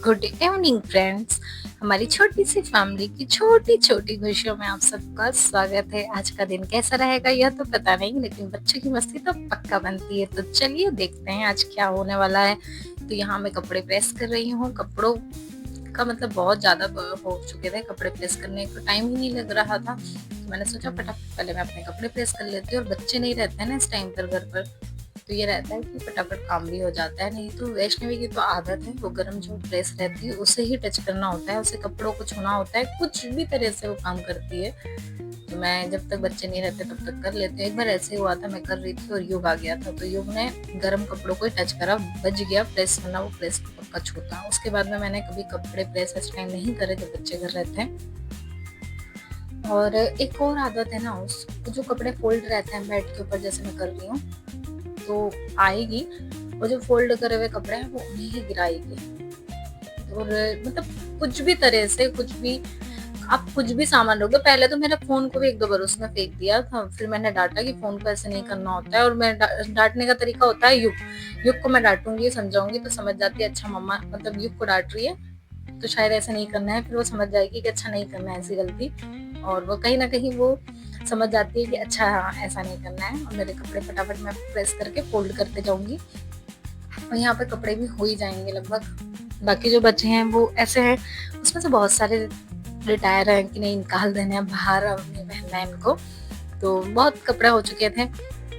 Good evening friends. हमारी छोटी सी family की छोटी छोटी खुशियों में आप सबका स्वागत है। आज का दिन कैसा रहेगा यह तो पता नहीं, लेकिन बच्चों की मस्ती तो पक्का बनती है। तो चलिए देखते हैं आज क्या होने वाला है। तो यहाँ मैं कपड़े प्रेस कर रही हूँ। कपड़ों का मतलब बहुत ज्यादा हो चुके थे, कपड़े प्रेस करने को टाइम ही नहीं लग रहा था। तो मैंने सोचा फटाफट पहले मैं अपने कपड़े प्रेस कर लेती हूँ। और बच्चे नहीं रहते हैं ना इस टाइम पर घर पर, तो ये रहता है कि फटाफट काम भी हो जाता है। नहीं तो वैष्णवी की तो आदत है, वो गर्म जो ड्रेस रहती है उसे ही टच करना होता है, उसे कपड़ों को छूना होता है, कुछ भी तरह से वो काम करती है। तो मैं जब तक बच्चे नहीं रहते तब तक कर लेती हूँ। एक बार ऐसे हुआ था, मैं कर रही थी और युग आ गया था, तो युग ने गर्म कपड़ों को ही टच करा, बच गया प्रेस करना, वो प्रेस को पक्का छूता। उसके बाद में मैंने कभी कपड़े प्रेस इस टाइम नहीं करे जब बच्चे घर रहते हैं। और एक और आदत है ना, उस जो कपड़े फोल्ड रहते हैं बेड के ऊपर, जैसे मैं कर रही हूँ, तो आएगी और जो फोल्ड करे हुए कपड़े हैं वो उन्हें ही गिराएगी। और मतलब कुछ भी तरह से कुछ भी आप कुछ भी सामान रखो। पहले तो मेरे फोन को भी एक दो बार उसने फेंक दिया था, फिर मैंने डांटा कि फोन को ऐसे नहीं करना होता है। और मैं डांटने का तरीका होता है युग युग को मैं डांटूंगी, समझाऊंगी तो समझ जाती है, अच्छा मम्मा मतलब युग को डांट रही है तो शायद ऐसा नहीं करना है। फिर वो समझ जाएगी कि अच्छा नहीं करना है ऐसी गलती, और वो कहीं ना कहीं वो समझ जाती है कि अच्छा हाँ ऐसा नहीं करना है। और मेरे कपड़े फटाफट मैं प्रेस करके फोल्ड करते जाऊंगी और यहाँ पे कपड़े भी हो ही जाएंगे लगभग। बाकी जो बचे हैं वो ऐसे हैं, उसमें से बहुत सारे रिटायर हैं कि नहीं निकाल देने हैं बाहर, अपनी बहन है इनको, तो बहुत कपड़े हो चुके थे।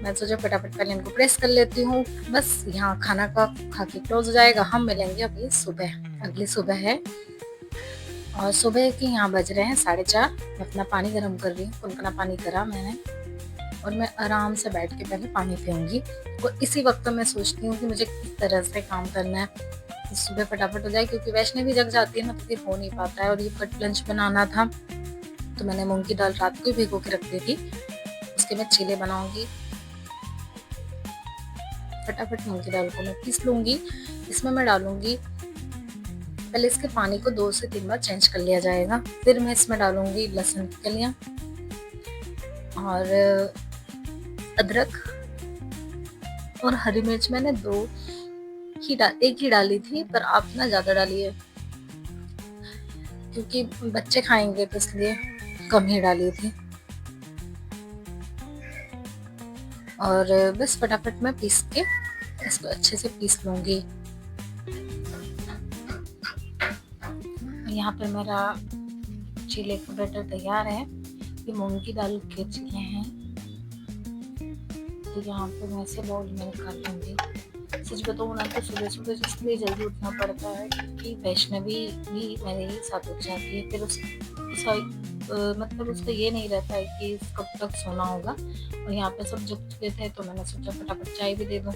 मैं सोचा फटाफट पहले इनको प्रेस कर लेती हूँ, बस यहाँ खाना का खा के क्लोज हो जाएगा। हम मिलेंगे अभी सुबह, अगली सुबह है और सुबह के यहाँ बज रहे हैं 4:30। मैं अपना पानी गर्म कर रही हूँ, कुनकुना पानी करा मैंने और मैं आराम से बैठ के पहले पानी पीऊंगी। और इसी वक्त मैं सोचती हूँ कि मुझे किस तरह से काम करना है तो सुबह फटाफट हो जाए, क्योंकि वैष्णवी भी जग जाती है ना तो फिर हो नहीं पाता है। और ये कट लंच बनाना था, तो मैंने मूंग की दाल रात को ही भिगो के रख दी थी। उसके मैं चीले बनाऊंगी, फटाफट मूंग की दाल को मैं पीस लूंगी। इसमें मैं डालूंगी, पहले इसके पानी को 2 से 3 बार चेंज कर लिया जाएगा। फिर मैं इसमें डालूंगी लहसुन की कलियां और अदरक और हरी मिर्च। मैंने एक ही डाली थी, पर आप ना ज्यादा डालिए क्योंकि बच्चे खाएंगे, तो इसलिए कम ही डाली थी। और बस फटाफट मैं पीस के इसको अच्छे से पीस लूंगी। यहाँ पर मेरा चीले का बैटर तैयार है। ये मूंग की दाल के चीले हैं, तो यहाँ पे मैं इसे बाउल में निकाल लूंगी। सच बताऊँ ना तो सुबह सुबह इसलिए जल्दी उठना पड़ता है क्योंकि वैष्णवी भी मेरे ही साथ उठ जाती है। फिर उसका मतलब उसका ये नहीं रहता है कि कब तक सोना होगा। और यहाँ पे सब जग चुके थे तो मैंने सोचा फटाफट चाय भी दे दूँ।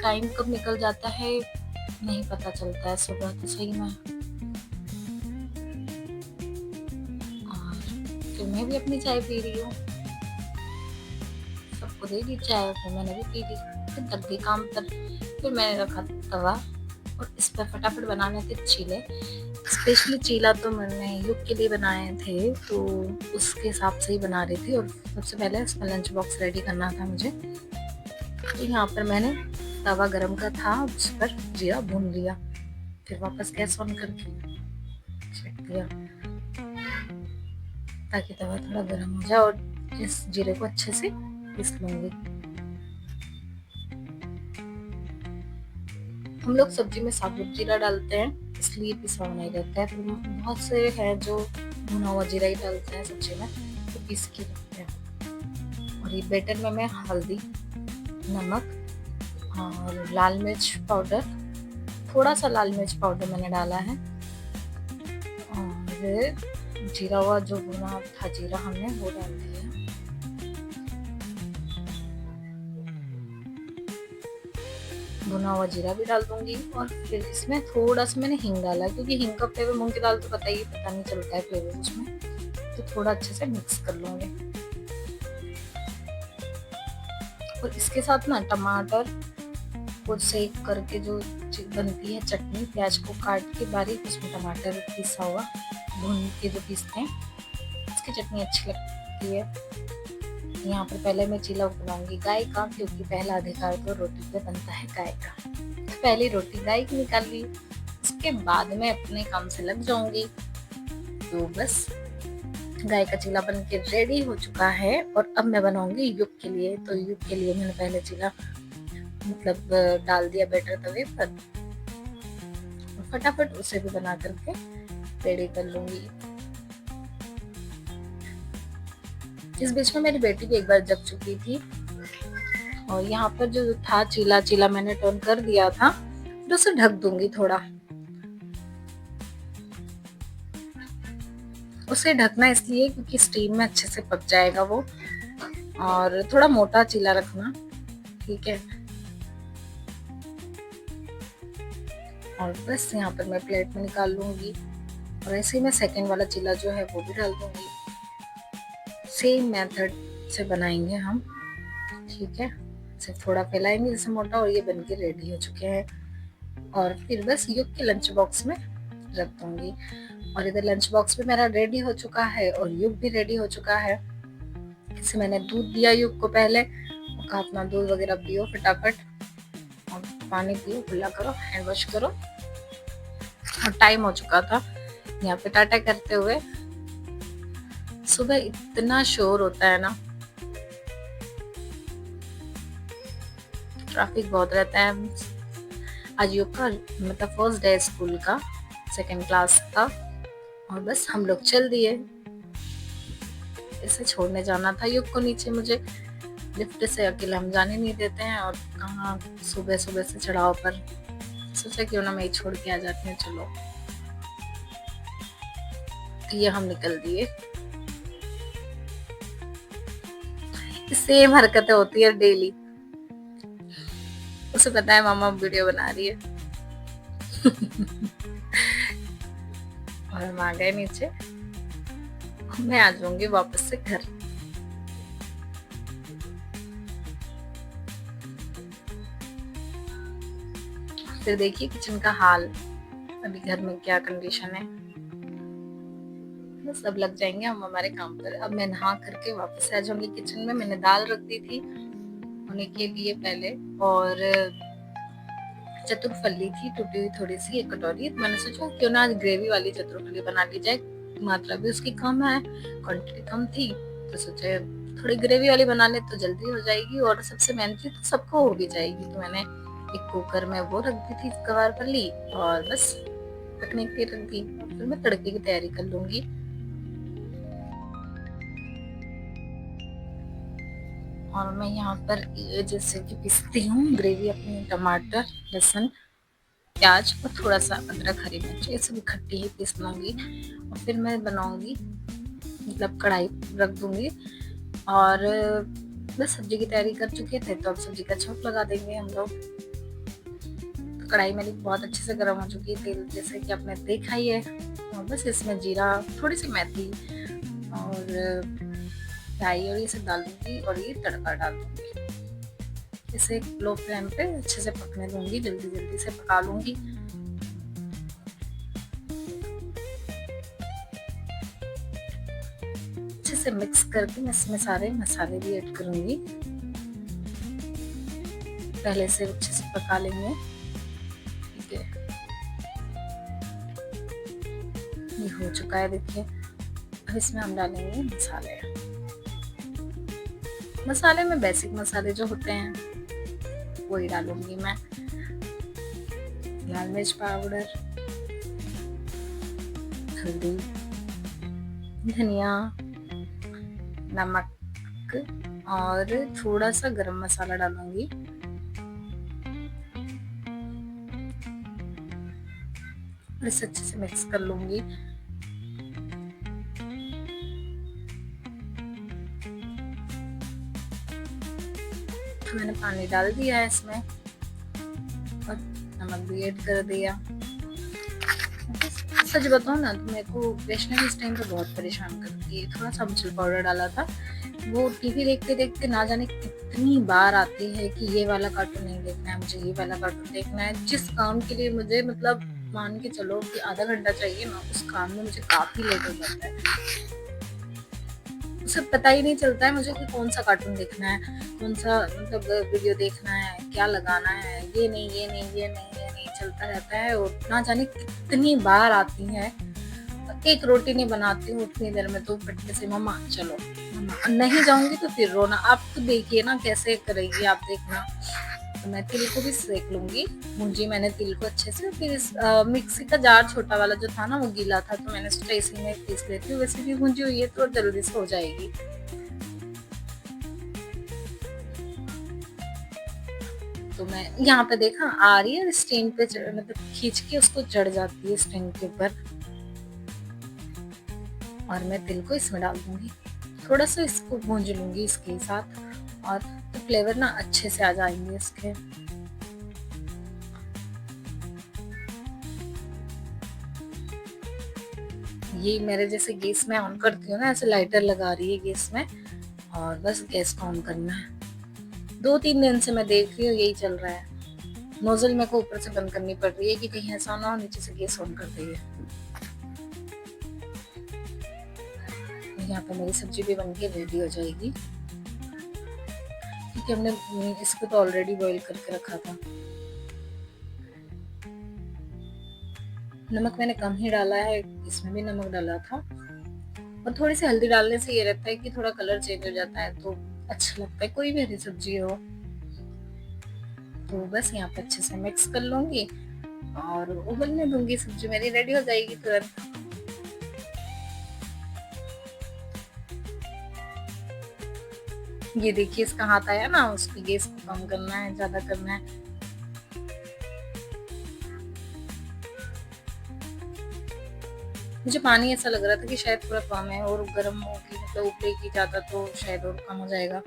टाइम कब निकल जाता है नहीं पता चलता है सुबह तो सही में। और फिर मैं भी अपनी चाय पी रही हूँ, सबको दे दी चाय, फिर मैंने भी पी ली। फिर लग गई काम पर। फिर मैंने रखा तवा और इस पर फटाफट बनाने थे चीले। स्पेशली चीला तो मैंने युग के लिए बनाए थे, तो उसके हिसाब से ही बना रही थी। और सबसे पहले इसमें लंच बॉक्स रेडी करना था मुझे, तो यहाँ पर मैंने तवा गरम का था, उस पर जीरा भून लिया, फिर वापस गैस ऑन करके चेक किया ताकि तवा थोड़ा गर्म हो जाए। और इस जीरे को अच्छे से पीस लूंगी। हम लोग सब्जी में साबुत जीरा डालते हैं, इसलिए पिसा हुआ नहीं रहता है। तो बहुत से हैं जो भुना हुआ जीरा ही डालते हैं सब्जी में, तो पीस के रखते हैं। और ये बैटर में मैं हल्दी, नमक और लाल मिर्च पाउडर, थोड़ा सा लाल मिर्च पाउडर मैंने डाला है, और जीरा हुआ जो भुना था जीरा हमने वो डाल दिया। भुना हुआ जीरा भी डाल दूंगी। और फिर इसमें थोड़ा सा मैंने हींग डाला, क्योंकि हींग का फ्लेवर मूंग की दाल तो पता नहीं चलता है फ्लेवर उसमें, तो थोड़ा अच्छे से मिक्स कर लूंगी। और इसके साथ ना टमाटर को सेक करके जो बनती है चटनी, प्याज को काट के बारीक, उसमें टमाटर पिसा हुआ भून के जो पीसते हैं, उसकी चटनी अच्छी लगती है। यहाँ पर पहले मैं चीला बनाऊंगी गाय का, क्योंकि पहला अधिकार तो रोटी पे बनता है गाय का। तो पहली रोटी गाय की निकाल ली, उसके बाद मैं अपने काम से लग जाऊंगी। तो बस गाय का चीला बन के रेडी हो चुका है और अब मैं बनाऊंगी युग के लिए। तो युग के लिए मैंने पहले चीला मतलब डाल दिया बैटर तवे पर, फटाफट उसे भी बना करके रेडी कर लूंगी। इस बीच में मेरी बेटी भी एक बार जग चुकी थी और यहाँ पर जो था चीला मैंने टर्न कर दिया था, फिर उसे ढक दूंगी थोड़ा। उसे ढकना इसलिए क्योंकि स्टीम में अच्छे से पक जाएगा वो, और थोड़ा मोटा चीला रखना, ठीक है। और बस यहाँ पर मैं प्लेट में निकाल लूंगी और ऐसे ही मैं सेकंड वाला चीला जो है वो भी डाल दूंगी। सेम मेथड से बनाएंगे हम, ठीक है। सिर्फ थोड़ा फैलाएंगे जैसे मोटा, और ये बनके रेडी हो चुके हैं। और फिर बस युग के लंच बॉक्स में रख दूंगी। और इधर लंच बॉक्स भी मेरा रेडी हो चुका है और युग भी रेडी हो चुका है। इसे मैंने दूध दिया युग को पहले, कहा अपना दूध वगैरह पियो फटाफट, और पानी पियो, खुला करो, हैंड वॉश करो। और टाइम हो चुका था यहाँ पे टाटा करते हुए। सुबह इतना शोर होता है ना, ट्रैफिक बहुत रहता है। आज युग का मतलब फर्स्ट डे स्कूल का, सेकंड क्लास का, और बस हम लोग चल दिए। इसे छोड़ने जाना था युग को नीचे, मुझे लिफ्ट से अकेले हम जाने नहीं देते हैं, और कहाँ सुबह सुबह से चढ़ाव पर, सोचा क्यों ना मैं ही छोड़ के आ जाती हूँ, चलो। तो ये हम निकल दिए। सेम हरकतें होती है डेली, उसे पता है मामा वीडियो बना रही है। और हम आ गए नीचे, मैं आ जाऊंगी वापस से घर। फिर देखिए किचन का हाल, अभी घर में क्या कंडीशन है। बस अब लग जाएंगे हम हमारे काम पर। अब मैं नहा करके वापस आ जाऊंगी किचन में। मैंने दाल रख दी थी होने के लिए पहले, और चतुरफली थी टूटी हुई थोड़ी सी, एक कटोरी। मैंने सोचा क्यों ना आज ग्रेवी वाली चतुरफली बना ली जाए, मात्रा भी उसकी कम है, क्वांटिटी कम थी, तो सोचे थोड़ी ग्रेवी वाली बना ले तो जल्दी हो जाएगी, और सबसे मेन चीज तो सबको हो भी जाएगी। तो मैंने एक कुकर में वो रख दी थी, कवर पर ली और बस पकने के लिए रख दी। फिर मैं तड़के की तैयारी कर लूंगी। और मैं यहाँ पर जैसे कि पीसती हूँ ग्रेवी अपनी, टमाटर, लहसुन, प्याज और थोड़ा सा अदरक, हरी मिर्च, ये सब इकट्ठी ही पीस लूंगी। और फिर मैं बनाऊंगी, मतलब कढ़ाई रख दूंगी। और बस सब्जी की तैयारी कर चुके थे, तो अब सब्जी का छौंक लगा देंगे हम लोग। तो कढ़ाई मेरी बहुत अच्छे से गर्म हो चुकी है, तेल जैसे कि आपने देखा ही है। और बस इसमें जीरा, थोड़ी सी मेथी और राई और ये सब डाल दूंगी, और ये तड़का डाल दूंगी। इसे लो फ्लेम पे अच्छे से पकने दूंगी, जल्दी जल्दी से पका लूंगी। अच्छे से मिक्स करके मैं इसमें सारे मसाले भी ऐड करूंगी, पहले से अच्छे से पका लेंगे, ठीक है। ये हो चुका है देखिए। अब इसमें हम डालेंगे मसाले। मसाले में बेसिक मसाले जो होते हैं वही डालूंगी मैं। लाल मिर्च पाउडर, हल्दी, धनिया, नमक और थोड़ा सा गरम मसाला डालूंगी। इसे अच्छे से मिक्स कर लूंगी। तो मैंने पानी डाल दिया है इसमें, और नमक भी ऐड कर दिया। सच बताऊं ना तो मेरे को वैष्णवी इस टाइम पे बहुत परेशान करती है। थोड़ा सा अमचूर पाउडर डाला था, वो टीवी देखते देखते ना जाने कितनी बार आती है कि ये वाला कार्टून नहीं देखना है मुझे, ये वाला कार्टून देखना है। जिस काम के लिए मुझे मतलब मान के चलो कि आधा घंटा चाहिए ना, उस काम में मुझे काफी लेट हो जाता है। सब पता ही नहीं चलता है मुझे कि कौन सा कार्टून देखना है, कौन सा मतलब वीडियो देखना है, क्या लगाना है, ये नहीं, ये नहीं, ये नहीं, ये नहीं चलता रहता है और ना जाने कितनी बार आती है। एक रोटी नहीं बनाती हूँ उतनी देर में तो फटके से मम्मा चलो, मम्मा नहीं जाऊंगी तो फिर रोना। आप तो देखिए ना कैसे करेगी, आप देखना। तो मैं तिल को भी सेक लूंगी, भूंजी मैंने तिल को अच्छे से। फिर इस मिक्सी का जार छोटा वाला जो था ना वो गीला था तो मैंने सोचा इसी में पीस लेती हूँ, वैसे भी भूंजी हुई है तो जल्दी से हो जाएगी। तो मैं यहाँ पे देखा आ रही है स्टैंड पे, मतलब खींच के उसको चढ़ जाती है स्टैंड के ऊपर। और मैं तिल को इसमें डाल दूंगी, थोड़ा सा इसको भूंज लूंगी इसके साथ, और तो फ्लेवर ना अच्छे से आ जाएंगे इसके। ये मेरे जैसे गैस में ऑन करती हूँ ना, ऐसे लाइटर लगा रही है गैस में, और बस गैस को ऑन करना है। 2-3 दिन से मैं देख रही हूँ यही चल रहा है। नोजल मेरे को ऊपर से बंद करनी पड़ रही है कि कहीं ऐसा ना हो नीचे से गैस ऑन कर दी है। यहाँ पे मेरी सब्जी भी बन के रेडी हो जाएगी, क्योंकि हमने इसको तो ऑलरेडी बॉईल करके रखा था। नमक मैंने कम ही डाला है, इसमें भी नमक डाला था, और थोड़ी सी हल्दी डालने से ये रहता है कि थोड़ा कलर चेंज हो जाता है तो अच्छा लगता है, कोई भी हरी सब्जी हो। तो बस यहाँ पे अच्छे से मिक्स कर लूंगी और उबलने दूंगी, सब्जी मेरी रेडी हो जाएगी तुरंत। ये देखिए इसका हाथ आया ना, उसकी गैस को कम करना है, ज्यादा करना है। मुझे पानी ऐसा लग रहा था कि शायद थोड़ा कम है और गर्म होगी, मतलब उबलेगी ज्यादा तो शायद और कम हो जाएगा।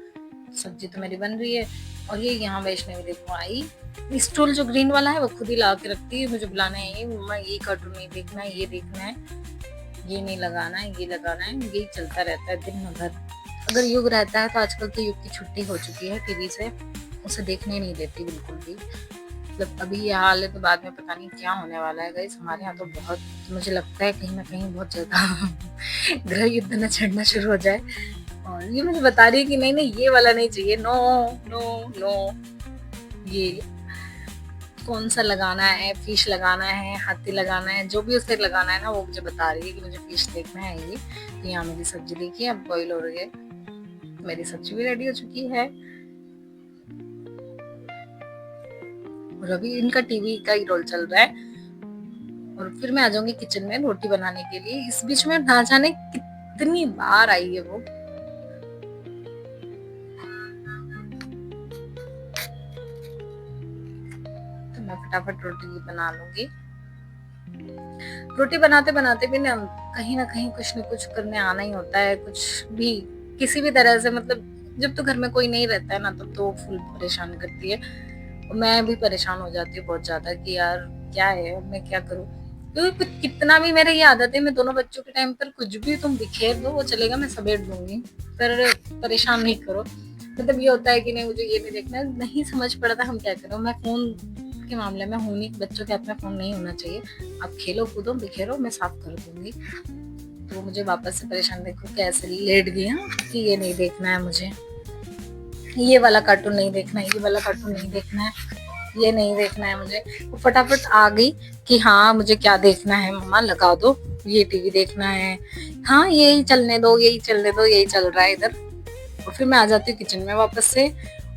सब्जी तो मेरी बन रही है। और ये यहाँ वैष्णवी देखो आई, स्टूल जो ग्रीन वाला है वो खुद ही ला के रखती है, मुझे बुलाना है, ये मम्मा ये कार्टून नहीं देखना है, ये देखना है, ये नहीं लगाना है, ये लगाना है, यही चलता रहता है दिन भर। अगर युग रहता है तो आजकल तो युग की छुट्टी हो चुकी है टीवी से, उसे देखने नहीं देती बिल्कुल भी। मतलब अभी ये हाल है तो बाद में पता नहीं क्या होने वाला है गाइस। हमारे यहाँ तो बहुत, मुझे लगता है कहीं ना कहीं बहुत ज्यादा गृह युद्ध न छड़ना शुरू हो जाए। और ये मुझे बता रही है कि नहीं नहीं ये वाला नहीं चाहिए, नो नो नो, ये कौन सा लगाना है, फिश लगाना है, हाथी लगाना है, जो भी उसे लगाना है ना वो मुझे बता रही है कि मुझे फिश देखना है। ये यहाँ मेरी सब्जी देखिए अब बॉईल हो रही है, मेरी सब्जी भी रेडी हो चुकी है। और अभी इनका टीवी का ही रोल चल रहा है, और फिर मैं आ जाऊंगी किचन में रोटी बनाने के लिए। इस बीच में ना जाने कितनी बार आई है वो। तो मैं फटाफट रोटी बना लूंगी। रोटी बनाते बनाते भी ना कहीं ना कहीं कुछ न कुछ करने आना ही होता है, कुछ भी किसी भी तरह से। मतलब जब तो घर में कोई नहीं रहता है ना तब तो फुल परेशान करती है, मैं भी परेशान हो जाती हूँ बहुत ज्यादा कि यार क्या है, मैं क्या करूँ। तो कितना भी मेरी ये आदत है, मैं दोनों बच्चों के टाइम पर कुछ भी तुम बिखेर दो वो चलेगा, मैं समेट दूंगी, पर परेशान नहीं करो। मतलब ये होता है कि नहीं मुझे ये नहीं देखना, नहीं समझ पड़ता हम क्या करें। मैं फोन के मामले में हूँ नहीं, बच्चों के हाथ में फोन नहीं होना चाहिए। आप खेलो कूदो बिखेरो, मैं साफ कर दूंगी। तो मुझे वापस से परेशान, देखो कैसे लेट गई हाँ कि ये नहीं देखना है मुझे, ये वाला कार्टून नहीं देखना है, ये वाला कार्टून नहीं देखना है, ये नहीं देखना है मुझे। वो फटाफट आ गई कि हाँ मुझे क्या देखना है मम्मा, लगा दो, ये टीवी देखना है, हाँ यही चलने दो, यही चलने दो, यही चल रहा है इधर। और फिर मैं आ जाती हूँ किचन में वापस से।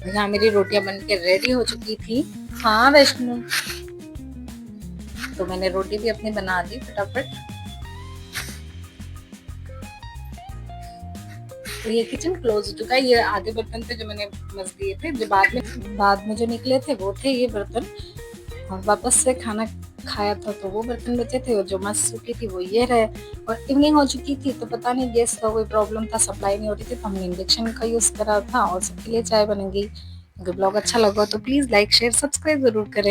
यहाँ मेरी रोटियां बन के रेडी हो चुकी थी। हाँ वैष्णु, तो मैंने रोटी भी अपनी बना दी फटाफट। तो ये किचन क्लोज हो चुका है। ये आधे बर्तन थे जो मैंने मस दिए थे, जो बाद में जो निकले थे वो थे ये बर्तन। और वापस से खाना खाया था तो वो बर्तन बचे थे, और जो मस चुकी थी वो ये रहे। और इवनिंग हो चुकी थी तो पता नहीं गैस का कोई प्रॉब्लम था, सप्लाई नहीं हो रही थी, तो हमने इंडक्शन का यूज करा था और सबके लिए चाय बनेगी। अगर ब्लॉग अच्छा लगा तो प्लीज लाइक शेयर सब्सक्राइब जरूर करें।